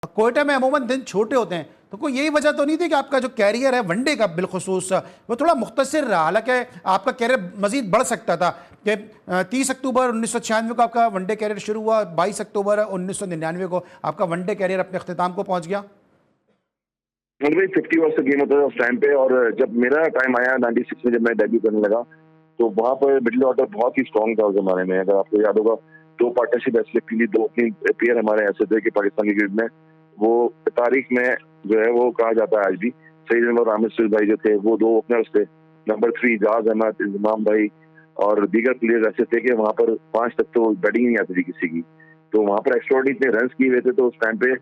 क्वेटा में अमूमन दिन छोटे होते हैं, तो कोई यही वजह तो नहीं थी कि आपका जो कैरियर है वनडे का बिलखुसूस वो थोड़ा मुख्तसर रहा? हालांकि आपका कैरियर मजीद बढ़ सकता था कि 30 अक्टूबर 1996 को आपका वनडे कैरियर शुरू हुआ, 22 अक्टूबर 1999 को आपका वनडे कैरियर अपने अख्तिताम को पहुंच गया। भाई 50 ओवर्स का गेम होता था उस टाइम पे, और जब मेरा टाइम आया 96 में जब मैं डेब्यू करने लगा, तो वहाँ पर मिडिल ऑर्डर बहुत ही स्ट्रॉन्ग था उस जमाने में। अगर आपको याद होगा, दो पार्टनरशिप ऐसे के लिए दो ओपनिंग प्लेयर हमारे ऐसे थे कि पाकिस्तान की क्रिकेट में वो तारीख में जो है वो कहा जाता है आज भी, सईद और आमिर सुहेल भाई जो थे वो दो ओपनर्स थे। नंबर 3 जाज अहमद, इमाम भाई और दीगर प्लेयर ऐसे थे कि वहाँ पर 5 तक तो बैटिंग नहीं आती थी किसी की। तो वहाँ पर एक्स्ट्राऑर्डिनरी इतने रन किए हुए थे, तो उस टाइम पे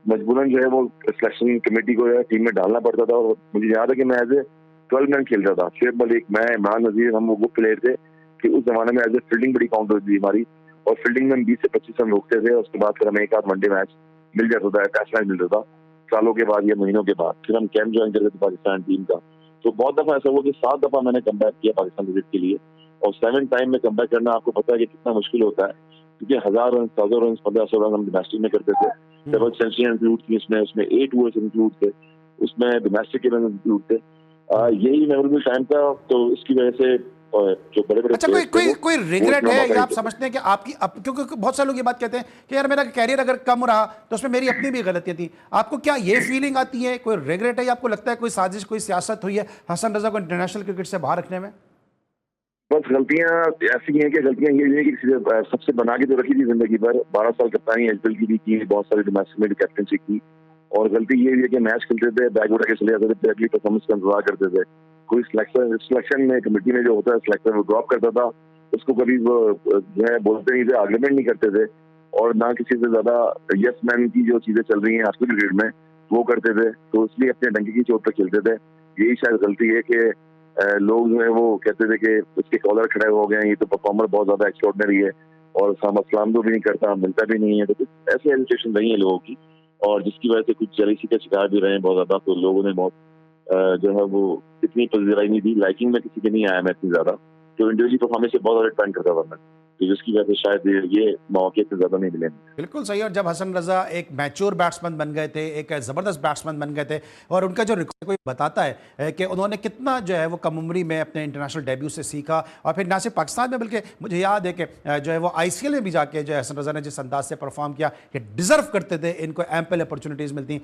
मजबूरन जो है वो सिलेक्शन कमेटी को टीम में डालना पड़ता था। और मुझे याद है कि मैं एज ए 12 मैन खेलता था। शेख मलिक, मैं, इमरान नजीर, हम वो प्लेयर थे कि उस जमाने में एज ए फील्डिंग बड़ी काउंट होती थी हमारी, और फील्डिंग में हम 20 से 25 रन रोकते थे। उसके बाद फिर हमें एक आध वनडे मैच मिल जाता था, टेस्ट मैच मिलता था सालों के बाद या महीनों के बाद। फिर हम कैंप ज्वाइन करते थे पाकिस्तान टीम का। तो बहुत दफा ऐसा हुआ कि 7 दफा मैंने कम बैक किया पाकिस्तान क्रिकेट के लिए, और 7 टाइम में कम बैक करना आपको पता है कि कितना मुश्किल होता है, क्योंकि 1000 रन, 1000 रन, 1500 रन हम डोमेस्टिक में करते थे। डबल सेंचुरी इंक्लूड थी उसमें 8 ओवर्स इंक्लूड थे, उसमें डोमेस्टिक के रन इंक्लूड थे। यही मेमोरेबल टाइम था। तो इसकी वजह से जो बड़े बड़े अच्छा, कोई रिग्रेट है या आप समझते हैं कि आपकी क्योंकि बहुत सारे लोग ये बात कहते हैं कि यार मेरा कैरियर अगर कम रहा तो उसमें मेरी अपनी भी गलतियां थी, आपको क्या ये फीलिंग आती है? कोई रिग्रेट है या आपको लगता है कोई साजिश, कोई सियासत हुई है हसन रजा को इंटरनेशनल क्रिकेट से बाहर रखने में? बस गलतियां ऐसी हैं कि गलतियां ये हैं कि सबसे बना के तो रखी थी जिंदगी भर। 12 साल कप्तानी एचपीएल की भी की, बहुत सारी डोमेस्टिक में भी कैप्टनसी की, और गलती ये है कि मैच खेलते थे, बैग उठा के चले जाते थे, अगली परफॉर्मेंस का इंतजार करते थे। कोई सिलेक्शन में कमेटी में जो होता है सिलेक्टर वो ड्रॉप करता था, उसको कभी वो जो है बोलते नहीं थे, आर्ग्यूमेंट नहीं करते थे, और ना किसी से ज्यादा यस मैन की जो चीजें चल रही हैं आजकल क्रिकेट में वो करते थे। तो इसलिए अपने डंके की चोट पर खेलते थे। यही शायद गलती है कि लोग जो है वो कहते थे कि उसके कॉलर खड़े हो गए, ये तो परफॉर्मर बहुत ज्यादा एक्स्ट्राऑर्डिनरी है और सलाम भी नहीं करता, मिलता भी नहीं है। तो कुछ ऐसे हेजिटेशन रही है लोगों की, और जिसकी वजह से कुछ जेलसी का शिकार भी रहे हैं बहुत ज्यादा। तो लोगों ने बहुत जो है वो इतनी पजीराई नहीं दी, लाइकिंग में किसी के नहीं आया मैं इतनी ज्यादा, तो इंडिविजुअल परफॉर्मेंस से बहुत ज्यादा डिपेंड करता था मैं, तो जिसकी वजह से शायद ये मौके इतने ज्यादा नहीं मिले। बिल्कुल सही। और जब हसन रजा एक मैच्योर बैट्समैन बन गए थे, एक ज़बरदस्त बैट्समैन बन गए थे, और उनका जो रिकॉर्ड कोई बताता है कि उन्होंने कितना जो है वो कम उम्री में अपने इंटरनेशनल डेब्यू से सीखा, और फिर ना सिर्फ पाकिस्तान में बल्कि मुझे याद है कि जो है वो आईसीएल में भी जाके जो है हसन रजा ने जिस अंदाज से परफॉर्म किया कि डिजर्व करते थे, इनको एम्पल अपॉर्चुनिटीज़ मिलती।